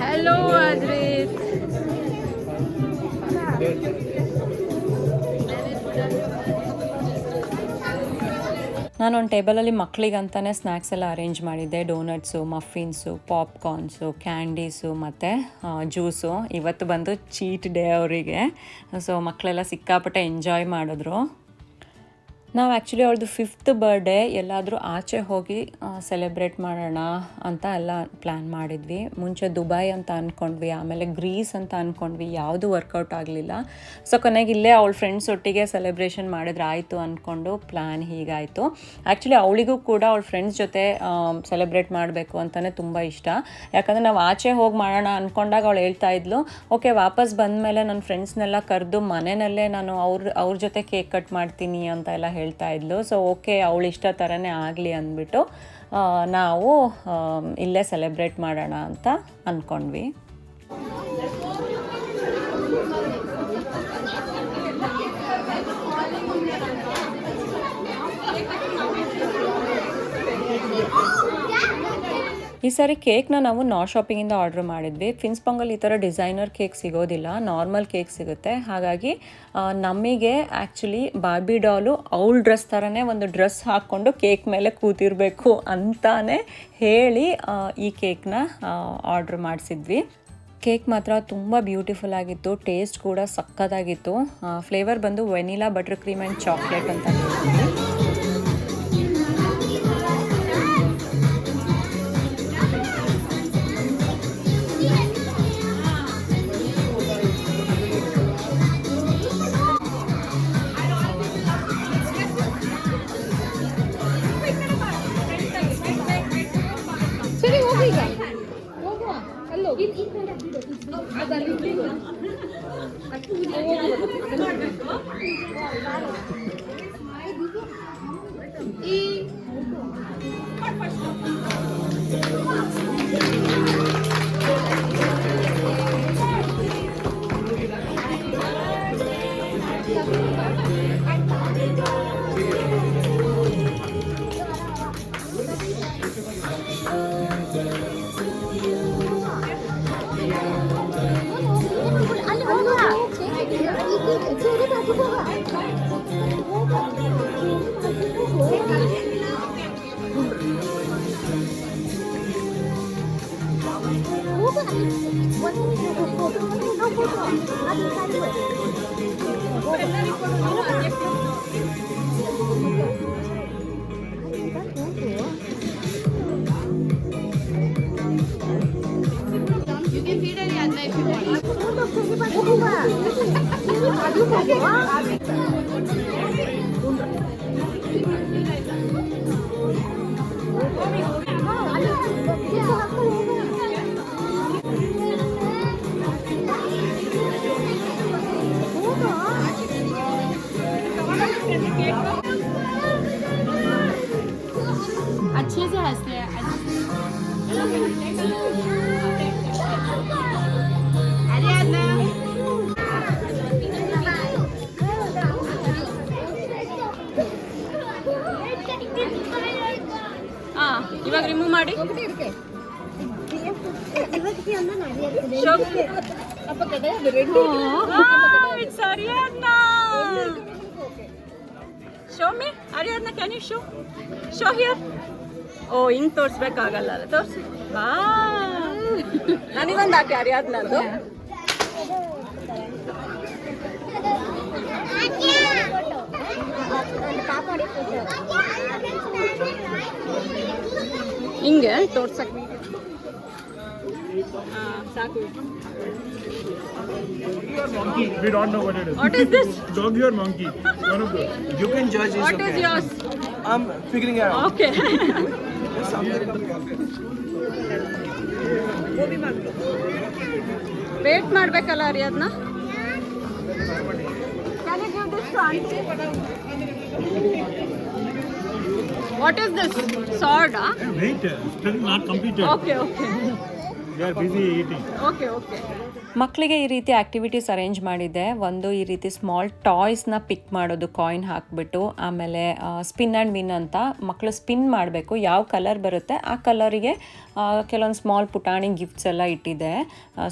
Speaker 4: Hello, Adrit.
Speaker 1: ನಾನೊಂದು ಟೇಬಲಲ್ಲಿ ಮಕ್ಕಳಿಗಂತಾನೆ ಸ್ನ್ಯಾಕ್ಸ್ ಎಲ್ಲ ಅರೇಂಜ್ ಮಾಡಿದ್ದೆ. ಡೋನಟ್ಸು, ಮಫಿನ್ಸು, ಪಾಪ್ಕಾರ್ನ್ಸು, ಕ್ಯಾಂಡೀಸು ಮತ್ತು ಜ್ಯೂಸು. ಇವತ್ತು ಬಂದು ಚೀಟ್ ಡೇ ಅವರಿಗೆ. ಸೊ ಮಕ್ಕಳೆಲ್ಲ ಸಿಕ್ಕಾಪಟ್ಟೆ ಎಂಜಾಯ್ ಮಾಡಿದ್ರು. ನಾವು ಆ್ಯಕ್ಚುಲಿ ಅವಳದು 5th ಬರ್ಡೇ ಎಲ್ಲಾದರೂ ಆಚೆ ಹೋಗಿ ಸೆಲೆಬ್ರೇಟ್ ಮಾಡೋಣ ಅಂತ ಎಲ್ಲ ಪ್ಲ್ಯಾನ್ ಮಾಡಿದ್ವಿ. ಮುಂಚೆ ದುಬೈ ಅಂತ ಅಂದ್ಕೊಂಡ್ವಿ, ಆಮೇಲೆ ಗ್ರೀಸ್ ಅಂತ ಅಂದ್ಕೊಂಡ್ವಿ, ಯಾವುದೂ ವರ್ಕೌಟ್ ಆಗಲಿಲ್ಲ. ಸೊ ಕೊನೆಗೆ ಇಲ್ಲೇ ಅವಳ ಫ್ರೆಂಡ್ಸ್ ಒಟ್ಟಿಗೆ ಸೆಲೆಬ್ರೇಷನ್ ಮಾಡಿದ್ರೆ ಆಯಿತು ಅಂದ್ಕೊಂಡು ಪ್ಲ್ಯಾನ್ ಹೀಗಾಯಿತು. ಆ್ಯಕ್ಚುಲಿ ಅವಳಿಗೂ ಕೂಡ ಅವಳ ಫ್ರೆಂಡ್ಸ್ ಜೊತೆ ಸೆಲೆಬ್ರೇಟ್ ಮಾಡಬೇಕು ಅಂತಲೇ ತುಂಬ ಇಷ್ಟ. ಯಾಕಂದರೆ ನಾವು ಆಚೆ ಹೋಗಿ ಮಾಡೋಣ ಅಂದ್ಕೊಂಡಾಗ ಅವಳು ಹೇಳ್ತಾ ಇದ್ಲು, ಓಕೆ ವಾಪಸ್ ಬಂದಮೇಲೆ ನನ್ನ ಫ್ರೆಂಡ್ಸ್ನೆಲ್ಲ ಕರೆದು ಮನೆಯಲ್ಲೇ ನಾನು ಅವ್ರ ಜೊತೆ ಕೇಕ್ ಕಟ್ ಮಾಡ್ತೀನಿ ಅಂತ ಎಲ್ಲ ಹೇಳ್ತಾ ಇದ್ಲು. ಸೊ ಓಕೆ ಅವಳು ಇಷ್ಟ ಥರನೇ ಆಗಲಿ ಅಂದ್ಬಿಟ್ಟು ನಾವು ಇಲ್ಲೇ ಸೆಲೆಬ್ರೇಟ್ ಮಾಡೋಣ ಅಂತ ಅಂದ್ಕೊಂಡ್ವಿ. ಈ ಸಾರಿ ಕೇಕ್ನ ನಾವು ನಾರ್ತ್ ಶಾಪಿಂಗಿಂದ ಆರ್ಡ್ರ್ ಮಾಡಿದ್ವಿ. ಫಿನ್ಸ್ಪಾಂಗಲ್ಲಿ ಈ ಥರ ಡಿಸೈನರ್ ಕೇಕ್ ಸಿಗೋದಿಲ್ಲ, ನಾರ್ಮಲ್ ಕೇಕ್ ಸಿಗುತ್ತೆ. ಹಾಗಾಗಿ ನಮಗೆ ಆ್ಯಕ್ಚುಲಿ ಬಾರ್ಬಿ ಡಾಲು ಅವಳ ಡ್ರೆಸ್ ಥರನೇ ಒಂದು ಡ್ರೆಸ್ ಹಾಕ್ಕೊಂಡು ಕೇಕ್ ಮೇಲೆ ಕೂತಿರಬೇಕು ಅಂತಾನೆ ಹೇಳಿ ಈ ಕೇಕ್ನ ಆರ್ಡ್ರ್ ಮಾಡಿಸಿದ್ವಿ. ಕೇಕ್ ಮಾತ್ರ ತುಂಬ ಬ್ಯೂಟಿಫುಲ್ ಆಗಿತ್ತು, ಟೇಸ್ಟ್ ಕೂಡ ಸಕ್ಕತ್ತಾಗಿತ್ತು. ಫ್ಲೇವರ್ ಬಂದು vanilla, butter cream and chocolate ಅಂತ ಹೇಳ್ತೀವಿ.
Speaker 3: ಸರಿ ಹೋಗಿ ಈಗ ಹೋಗುವ ಅಲ್ಲೋ
Speaker 4: अच्छे से हंसते हैं. ಇವಾಗ ರಿಮೂವ್ ಮಾಡಿ it's Ariadna. Show me Ariadna, can you show here? ಓ ಹಿಂಗೆ ತೋರಿಸ್ಬೇಕಾಗಲ್ಲ, ತೋರಿಸಿ. ಬಾ ನನಗೊಂದು ಹಾಕಿ ಅರಿಯಾದ್ನದು. ಹಿಂಗೆ ತೋರ್ಸಕ್ ಸಾಕು.
Speaker 5: Monkey. We don't know what it is.
Speaker 4: What is this?
Speaker 5: Dog or monkey? One of those.
Speaker 2: You can judge.
Speaker 4: What is yours?
Speaker 2: I'm figuring it out.
Speaker 4: Okay. Wait ಮಾಡ್ಬೇಕಲ್ಲ ಅರಿಯಾದ್ನ. Can you give this to auntie? What is this? Sword?
Speaker 5: Wait, still not completed.
Speaker 4: Okay.
Speaker 5: They are busy eating.
Speaker 4: Okay okay.
Speaker 1: ಮಕ್ಕಳಿಗೆ ಈ ರೀತಿ activities arrange ಮಾಡಿದ್ದೆ. ಒಂದು ಈ ರೀತಿ small ಟಾಯ್ಸ್ನ ಪಿಕ್ ಮಾಡೋದು ಕಾಯಿನ್ ಹಾಕಿಬಿಟ್ಟು, ಆಮೇಲೆ ಸ್ಪಿನ್ ಆ್ಯಂಡ್ ವಿನ್ ಅಂತ ಮಕ್ಕಳು ಸ್ಪಿನ್ ಮಾಡಬೇಕು. ಯಾವ ಕಲರ್ ಬರುತ್ತೆ ಆ ಕಲರಿಗೆ ಕೆಲವೊಂದು ಸ್ಮಾಲ್ ಪುಟಾಣಿ ಗಿಫ್ಟ್ಸ್ ಎಲ್ಲ ಇಟ್ಟಿದೆ.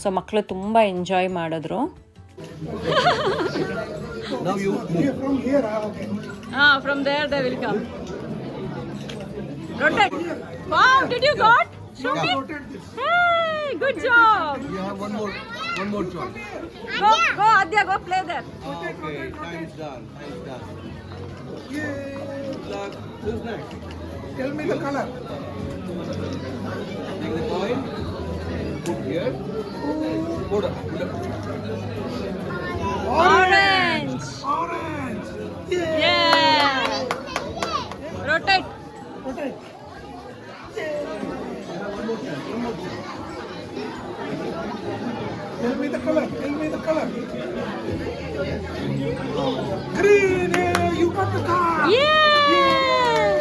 Speaker 1: ಸೊ ಮಕ್ಕಳು ತುಂಬ ಎಂಜಾಯ್ ಮಾಡಿದ್ರು.
Speaker 2: Now you move.
Speaker 4: From there they will come. Rotate. Wow, did you got? Show me. Hey, good job.
Speaker 2: You have one more choice.
Speaker 4: Go Adya, go play there.
Speaker 2: Okay, time's done. Good luck. Who's next? Tell me the color. Take the coin. Put here. Put up.
Speaker 4: Orange. Yeah. Rotate.
Speaker 2: Tell me the color. Green. You got the card.
Speaker 4: Yeah.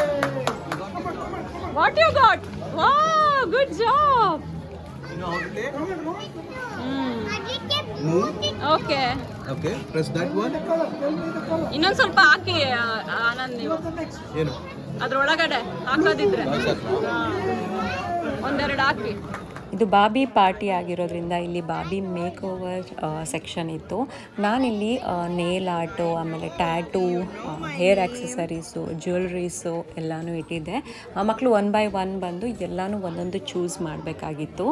Speaker 4: What you got? Wow, good job.
Speaker 2: You know how to play?
Speaker 4: Move. Okay.
Speaker 2: Okay. Press that one.
Speaker 4: ಇನ್ನೊಂದು ಸ್ವಲ್ಪ ಹಾಕಿ ಆನಂದ್ ನೀವು
Speaker 2: ಏನು?
Speaker 4: ಅದ್ರೊಳಗಡೆ ಹಾಕೋದಿದ್ರೆ ಒಂದೆರಡು ಹಾಕಿ.
Speaker 1: ಇದು Bobby party ಆಗಿರೋದ್ರಿಂದ ಇಲ್ಲಿ Bobby make over section ಇತ್ತು. ನಾನಿಲ್ಲಿ ನೇಲ್ ಆರ್ಟು, ಆಮೇಲೆ ಟ್ಯಾಟೂ, ಹೇರ್ ಆಕ್ಸೆಸರೀಸು, ಜ್ಯುವೆಲ್ರೀಸು ಎಲ್ಲನೂ ಇಟ್ಟಿದ್ದೆ. ಮಕ್ಕಳು 1 by 1 ಬಂದು ಎಲ್ಲನೂ ಒಂದೊಂದು ಚೂಸ್ ಮಾಡಬೇಕಾಗಿತ್ತು.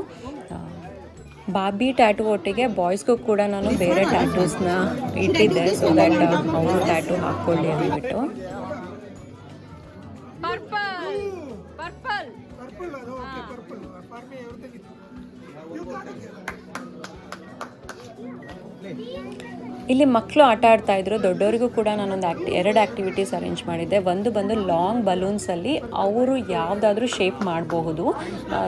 Speaker 1: ಬಾಬಿ ಟ್ಯಾಟೂ ಒಟ್ಟಿಗೆ ಬಾಯ್ಸ್ಗೂ ಕೂಡ ನಾನು ಬೇರೆ ಟ್ಯಾಟೂಸ್ನ ಇಟ್ಟಿದ್ದೆ, ಸೊ ದ್ಯಾಟ್ ಅವರು ಟ್ಯಾಟೂ ಹಾಕ್ಕೊಳ್ಳಿ ಅಂದ್ಬಿಟ್ಟು.
Speaker 4: ಪರ್ಪಲ್
Speaker 1: ಇಲ್ಲಿ ಮಕ್ಕಳು ಆಟ ಆಡ್ತಾ ಇದ್ರು. ದೊಡ್ಡವರಿಗೂ ಕೂಡ ನಾನೊಂದು 2 ಆ್ಯಕ್ಟಿವಿಟೀಸ್ ಅರೇಂಜ್ ಮಾಡಿದ್ದೆ. ಒಂದು ಬಂದು ಲಾಂಗ್ ಬಲೂನ್ಸಲ್ಲಿ ಅವರು ಯಾವುದಾದ್ರೂ ಶೇಪ್ ಮಾಡಬಹುದು.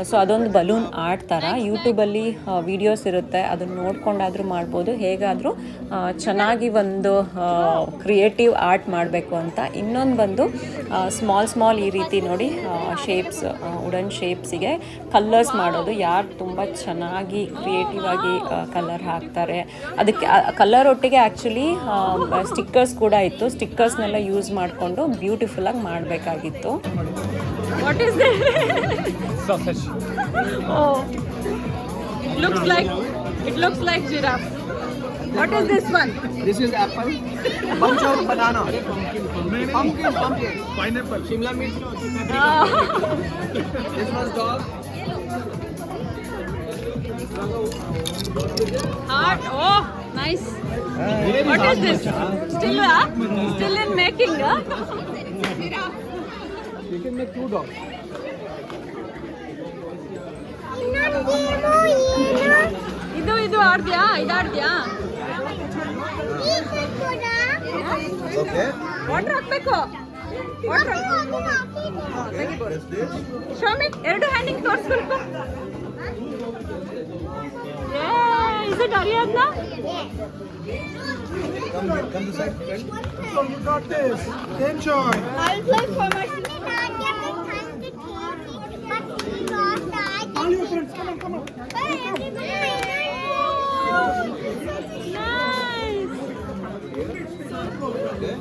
Speaker 1: ಸೊ ಅದೊಂದು ಬಲೂನ್ ಆರ್ಟ್ ಥರ ಯೂಟ್ಯೂಬಲ್ಲಿ ವೀಡಿಯೋಸ್ ಇರುತ್ತೆ, ಅದನ್ನು ನೋಡ್ಕೊಂಡಾದರೂ ಮಾಡ್ಬೋದು. ಹೇಗಾದರೂ ಚೆನ್ನಾಗಿ ಒಂದು ಕ್ರಿಯೇಟಿವ್ ಆರ್ಟ್ ಮಾಡಬೇಕು ಅಂತ. ಇನ್ನೊಂದು ಬಂದು ಸ್ಮಾಲ್ ಈ ರೀತಿ ನೋಡಿ ಶೇಪ್ಸ್, ವುಡನ್ ಶೇಪ್ಸಿಗೆ ಕಲರ್ಸ್ ಮಾಡೋದು. ಯಾರು ತುಂಬ ಚೆನ್ನಾಗಿ ಕ್ರಿಯೇಟಿವ್ ಆಗಿ ಕಲರ್ ಹಾಕ್ತಾರೆ, ಅದಕ್ಕೆ ಕಲರ್ ಒಟ್ಟಿಗೆ ಆ್ಯಕ್ಚುಲಿ ಸ್ಟಿಕ್ಕರ್ಸ್ ಕೂಡ ಇತ್ತು. ಸ್ಟಿಕ್ಕರ್ಸ್ನೆಲ್ಲ ಯೂಸ್ ಮಾಡಿಕೊಂಡು ಬ್ಯೂಟಿಫುಲ್ಲಾಗಿ ಮಾಡಬೇಕಾಗಿತ್ತು.
Speaker 4: What is this?
Speaker 5: Sausage.
Speaker 4: Oh, it looks like giraffe. What is this one?
Speaker 2: This is apple. Bunch of banana. Pumpkin.
Speaker 5: Pineapple.
Speaker 2: Shimla mirch. This was dog.
Speaker 4: Heart. Oh, nice. What is this? Still in making, huh?
Speaker 2: You can make 2 dogs.
Speaker 4: ಇದು ಆಡ್ದ್ಯಾ? ಇದಾಡ್ದ್ಯಾ?
Speaker 2: Okay.
Speaker 4: Water ಹಾಕ್ಬೇಕು. Water. Show me 2 handing ತೋರಿಸ್ಬೇಕು. Is it Ariadna?
Speaker 2: Come this side, friend. So you got this. Enjoy.
Speaker 6: I'll play for my
Speaker 2: All your friends, come on.
Speaker 4: Nice.
Speaker 2: Okay.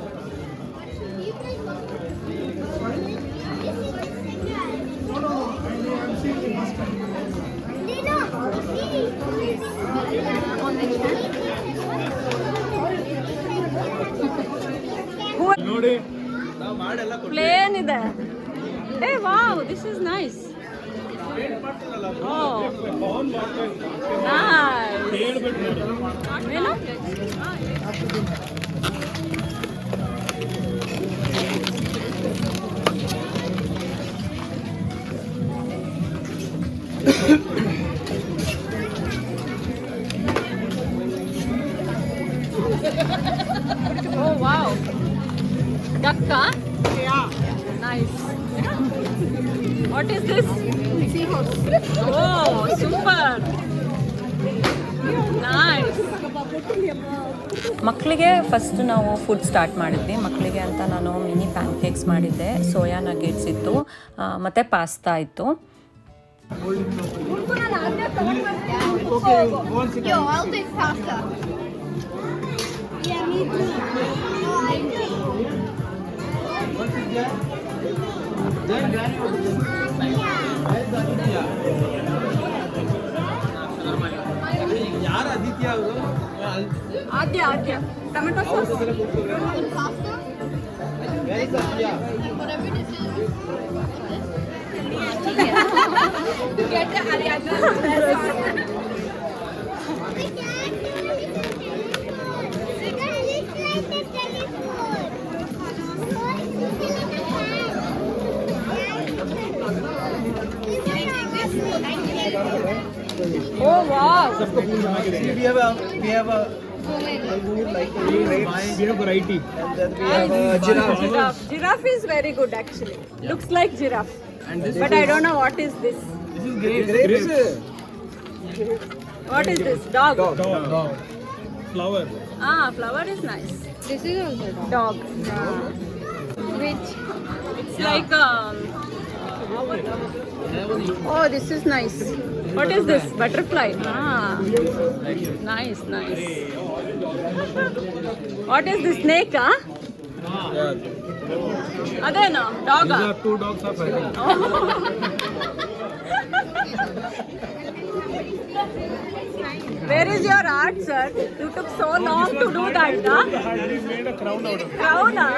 Speaker 5: ನೋಡಿ
Speaker 4: plane ಇದೆ. ಏ wow, this is nice. Oh, nice. ಏನು? Oh wow. Ducka? Yeah. Nice. What is this? Seahorse. Oh, super. Nice.
Speaker 1: ಮಕ್ಕಳಿಗೆ first ನಾವು food start ಮಾಡಿದ್ವಿ. ಮಕ್ಕಳಿಗೆ ಅಂತ ನಾನು ಮಿನಿ ಪ್ಯಾನ್ಕೇಕ್ಸ್ ಮಾಡಿದ್ದೆ, ಸೋಯಾ ನಗೆಟ್ಸ್ ಇತ್ತು, ಮತ್ತು ಪಾಸ್ತಾ ಇತ್ತು.
Speaker 2: Okay, go and sit
Speaker 6: Yo,
Speaker 2: down.
Speaker 6: I'll take pasta. Yeah, me too. No, I do.
Speaker 2: What is that? Then Granny was there. Where is Aditya? ಯಾರು ಆದಿತ್ಯ ಅವರು?
Speaker 4: Adya tomato sauce.
Speaker 6: Pasta?
Speaker 2: Where is Aditya?
Speaker 6: Whatever this is.
Speaker 4: Get the Ariadna. Oh wow.
Speaker 2: See, we have a like
Speaker 5: We have variety.
Speaker 2: and then we have a giraffe.
Speaker 4: Giraffe is very good actually. Looks like giraffe.
Speaker 2: And this
Speaker 4: But I don't know what is this.
Speaker 2: is grapes.
Speaker 4: What is this? Dog.
Speaker 5: Dog. Flower.
Speaker 4: Ah, flower is nice.
Speaker 6: This is also
Speaker 4: Dog.
Speaker 6: Which?
Speaker 4: It's like oh, this is nice. What is this? Butterfly. Ah, nice. What is this? Snake? Huh?
Speaker 5: Yeah.
Speaker 4: Adeno, dog.
Speaker 5: These are 2 dogs are fighting.
Speaker 4: Where is your art, sir? You took so long to do that, huh?
Speaker 5: He made a crown out of it.
Speaker 4: Crown, huh?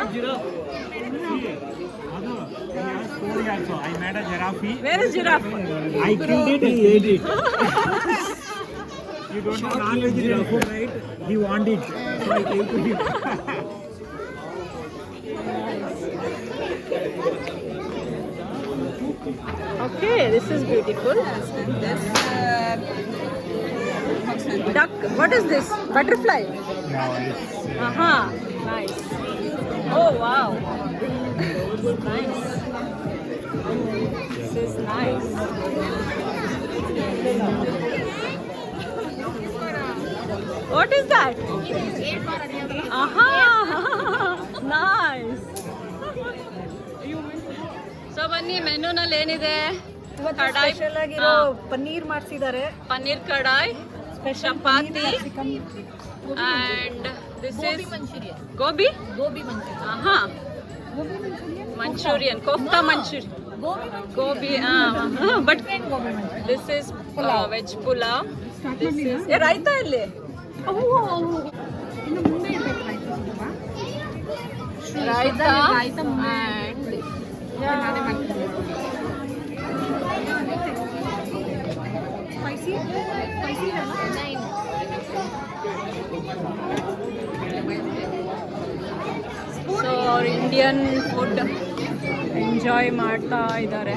Speaker 5: Story also. I made a giraffe.
Speaker 4: Where is giraffe?
Speaker 5: I killed it, he ate it. You don't know non-veg giraffe, right? He wanted it. So I gave to him.
Speaker 4: Okay, this is beautiful. This duck. What is this? Butterfly. Aha, nice. Oh wow, nice. This is nice. What is that? Aha, nice. So ಬನ್ನಿ ಮೆನುನಲ್ಲಿ ಏನಿದೆ ಕಡಾಯಿ
Speaker 3: ಪನ್ನೀರ್ ಮಾಡಿಸಿದ್ದಾರೆ
Speaker 4: paneer kadai chapati and this is gobi ಹಾ manchurian kofta manchurian gobi but this is veg pulao this is raita ಇಲ್ಲಿ raita and so ಅವ್ರು Indian food enjoy ಮಾಡ್ತಾ ಇದ್ದಾರೆ.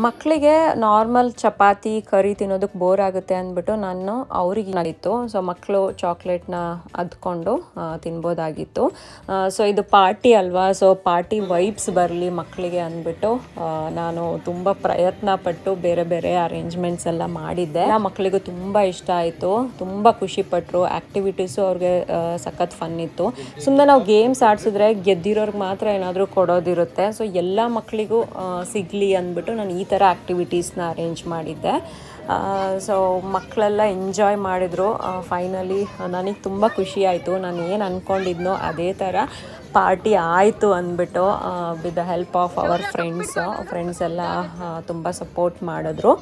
Speaker 1: ಮಕ್ಕಳಿಗೆ ನಾರ್ಮಲ್ ಚಪಾತಿ ಕರಿ ತಿನ್ನೋದಕ್ಕೆ ಬೋರ್ ಆಗುತ್ತೆ ಅಂದ್ಬಿಟ್ಟು ನಾನು ಅವ್ರಿಗೆ ಇತ್ತು. ಸೊ ಮಕ್ಕಳು ಚಾಕ್ಲೇಟ್ನ ಅದ್ಕೊಂಡು ತಿನ್ಬೋದಾಗಿತ್ತು. ಸೊ ಇದು ಪಾರ್ಟಿ ಅಲ್ವಾ, ಸೊ ಪಾರ್ಟಿ ವೈಬ್ಸ್ ಬರಲಿ ಮಕ್ಕಳಿಗೆ ಅಂದ್ಬಿಟ್ಟು ನಾನು ತುಂಬ ಪ್ರಯತ್ನ ಪಟ್ಟು ಬೇರೆ ಬೇರೆ ಅರೇಂಜ್ಮೆಂಟ್ಸ್ ಎಲ್ಲ ಮಾಡಿದ್ದೆ. ಮಕ್ಕಳಿಗೂ ತುಂಬ ಇಷ್ಟ ಆಯಿತು, ತುಂಬ ಖುಷಿಪಟ್ಟರು. ಆ್ಯಕ್ಟಿವಿಟೀಸು ಅವ್ರಿಗೆ ಸಖತ್ ಫನ್ ಇತ್ತು. ಸುಮ್ಮನೆ ನಾವು ಗೇಮ್ಸ್ ಆಡಿಸಿದ್ರೆ ಗೆದ್ದಿರೋರ್ಗೆ ಮಾತ್ರ ಏನಾದರೂ ಕೊಡೋದಿರುತ್ತೆ. ಸೊ ಎಲ್ಲ ಮಕ್ಕಳಿಗೂ ಸಿಗಲಿ ಅಂದ್ಬಿಟ್ಟು ನಾನು ಈ ಥರ ಆ್ಯಕ್ಟಿವಿಟೀಸ್ನ ಅರೇಂಜ್ ಮಾಡಿದ್ದೆ. ಸೊ ಮಕ್ಕಳೆಲ್ಲ ಎಂಜಾಯ್ ಮಾಡಿದರು. ಫೈನಲಿ ನನಗೆ ತುಂಬ ಖುಷಿ ಆಯಿತು. ನಾನು ಏನು ಅಂದ್ಕೊಂಡಿದ್ನೋ ಅದೇ ಥರ ಪಾರ್ಟಿ ಆಯಿತು ಅಂದ್ಬಿಟ್ಟು with the help of our friends ಎಲ್ಲ ತುಂಬ ಸಪೋರ್ಟ್ ಮಾಡಿದ್ರು.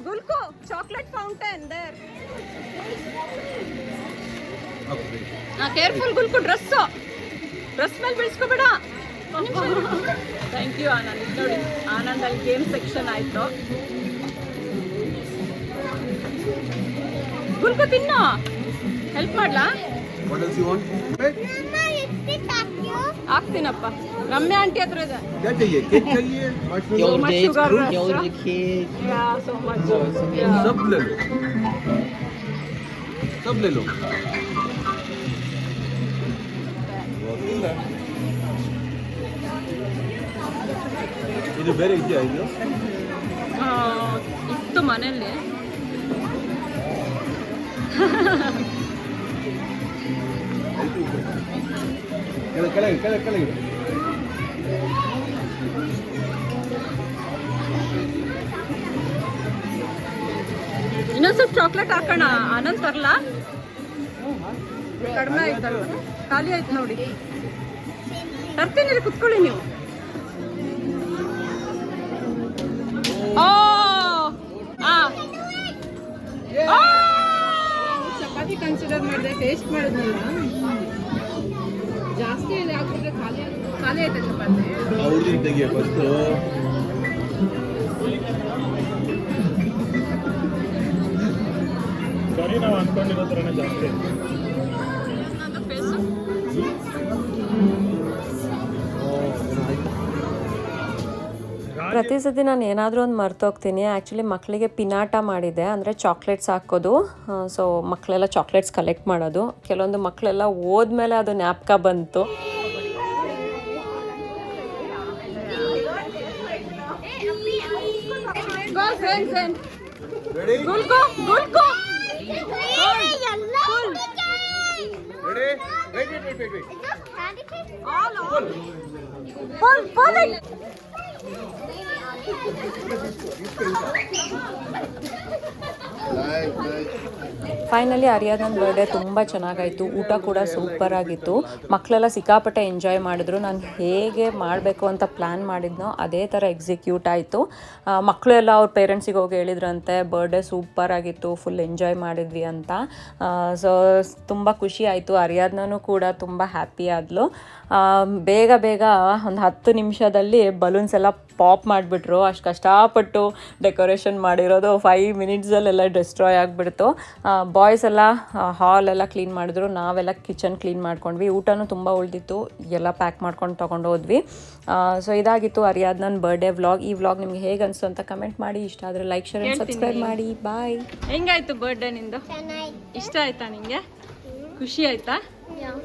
Speaker 4: Gulku chocolate fountain there. Careful Gulku, dress ಮೇಲೆ ಬೀಳ್ಸ್ಕೊಬೇಡ. Thank you Anand. ನೋಡಿ ಆನಂದ್ ಅಲ್ಲಿ ಗೇಮ್ ಸೆಕ್ಷನ್ ಆಯಿತು. ಗುಲ್ಕು ತಿನ್ನು, ಹೆಲ್ಪ್ ಮಾಡ್ಲಾ?
Speaker 2: What else you want?
Speaker 4: ಆಗ್ತೀನಪ್ಪ. ರಮ್ಯಾ ಆಂಟಿ ಹತ್ರ ಇದೆ.
Speaker 2: क्या चाहिए? केक चाहिए?
Speaker 4: So much sugar rush.
Speaker 2: Cake
Speaker 4: Yeah, so much.
Speaker 2: सब ले लो. सब ले लो ಗೊತ್ತಿಲ್ಲ ಇದು ಬೇರೆ ಇದೆಯಾ ಇದು
Speaker 4: ಇತ್ತು ಮನೆಯಲ್ಲಿ.
Speaker 2: ಕೆಳಗೆ ಕೆಳಗೆ ಕೆಳಗೆ
Speaker 4: ಇನ್ನೊಂದು ಸ್ವಲ್ಪ ಚಾಕ್ಲೇಟ್ ಹಾಕೋಣ. ಆನಂದ್ ತರಲಾ? ಕಡಿಮೆ ಆಯ್ತಲ್ವ? ಖಾಲಿ ಆಯ್ತು ನೋಡಿ. ತರ್ತೀನಿ, ಕುತ್ಕೊಳ್ಳಿ ನೀವು. ಚಪಾತಿ ಕನ್ಸಿಡರ್ ಮಾಡಿದೆ, ಟೇಸ್ಟ್ ಮಾಡಿದ್ನಲ್ಲ ಜಾಸ್ತಿ ಇದೆ ಹಾಕಿದ್ರೆ ಖಾಲಿ ಆಯ್ತಾ ಚಪಾತಿ?
Speaker 2: ಅವ್ರಿಗೆ ತೆಗಿಯ ಫಸ್ಟು.
Speaker 5: ಸರಿ, ನಾವು ಅಂದ್ಕೊಂಡಿರೋ ಥರನೇ ಜಾಸ್ತಿ.
Speaker 1: ಪ್ರತಿ ಸತಿ ನಾನು ಏನಾದರೂ ಒಂದು ಮರ್ತೋಗ್ತೀನಿ. ಆ್ಯಕ್ಚುಲಿ ಮಕ್ಕಳಿಗೆ ಪಿನಾಟ ಮಾಡಿದೆ, ಅಂದರೆ ಚಾಕ್ಲೇಟ್ಸ್ ಹಾಕೋದು. ಸೊ ಮಕ್ಕಳೆಲ್ಲ ಚಾಕ್ಲೇಟ್ಸ್ ಕಲೆಕ್ಟ್ ಮಾಡೋದು. ಕೆಲವೊಂದು ಮಕ್ಕಳೆಲ್ಲ ಹೋದ್ಮೇಲೆ ಅದು ಜ್ಞಾಪಕ ಬಂತು. ಫೈನಲಿ ಅರಿಯಾದನ್ ಬರ್ಡೇ ತುಂಬ ಚೆನ್ನಾಗಾಯಿತು. ಊಟ ಕೂಡ ಸೂಪರ್ ಆಗಿತ್ತು. ಮಕ್ಕಳೆಲ್ಲ ಸಿಕ್ಕಾಪಟ್ಟೆ ಎಂಜಾಯ್ ಮಾಡಿದ್ರು. ನಾನು ಹೇಗೆ ಮಾಡಬೇಕು ಅಂತ ಪ್ಲ್ಯಾನ್ ಮಾಡಿದ್ನೋ ಅದೇ ಥರ ಎಕ್ಸಿಕ್ಯೂಟ್ ಆಯಿತು. ಮಕ್ಕಳು ಎಲ್ಲ ಅವ್ರ ಪೇರೆಂಟ್ಸಿಗೆ ಹೋಗಿ ಹೇಳಿದ್ರಂತೆ ಬರ್ಡೇ ಸೂಪರ್ ಆಗಿತ್ತು, ಫುಲ್ ಎಂಜಾಯ್ ಮಾಡಿದ್ವಿ ಅಂತ. ಸೊ ತುಂಬ ಖುಷಿ ಆಯಿತು. ಅರಿಯಾದನೂ ಕೂಡ ತುಂಬ ಹ್ಯಾಪಿ ಆದಳು. ಬೇಗ ಬೇಗ ಒಂದು 10 ನಿಮಿಷದಲ್ಲಿ ಬಲೂನ್ಸ್ ಎಲ್ಲ ಪಾಪ್ ಮಾಡಿಬಿಟ್ರು. ಅಷ್ಟು ಕಷ್ಟಪಟ್ಟು ಡೆಕೋರೇಷನ್ ಮಾಡಿರೋದು 5 ಮಿನಿಟ್ಸಲ್ಲೆಲ್ಲ ಡಿಸ್ಟ್ರಾಯ್ ಆಗಿಬಿಡ್ತು. ಬಾಯ್ಸ್ ಎಲ್ಲ ಹಾಲೆಲ್ಲ ಕ್ಲೀನ್ ಮಾಡಿದ್ರು, ನಾವೆಲ್ಲ ಕಿಚನ್ ಕ್ಲೀನ್ ಮಾಡ್ಕೊಂಡ್ವಿ. ಊಟನೂ ತುಂಬ ಉಳಿದಿತ್ತು, ಎಲ್ಲ ಪ್ಯಾಕ್ ಮಾಡ್ಕೊಂಡು ತೊಗೊಂಡು ಹೋದ್ವಿ. ಸೊ ಇದಾಗಿತ್ತು ಅರಿಯಾದನ್ ಬರ್ಡೇ ವ್ಲಾಗ್. ಈ ವ್ಲಾಗ್ ನಿಮಗೆ ಹೇಗೆ ಅನಿಸ್ತು ಅಂತ ಕಮೆಂಟ್ ಮಾಡಿ. ಇಷ್ಟ ಆದರೆ ಲೈಕ್, ಶೇರ್ ಆ್ಯಂಡ್ ಸಬ್ಸ್ಕ್ರೈಬ್ ಮಾಡಿ. ಬಾಯ್.
Speaker 4: ಹೆಂಗಾಯ್ತು ಬರ್ಡೇ ನಿಂದು? ಇಷ್ಟ ಆಯ್ತಾ ನಿಂಗೆ? ಖುಷಿ ಆಯ್ತಾ?
Speaker 6: Yeah.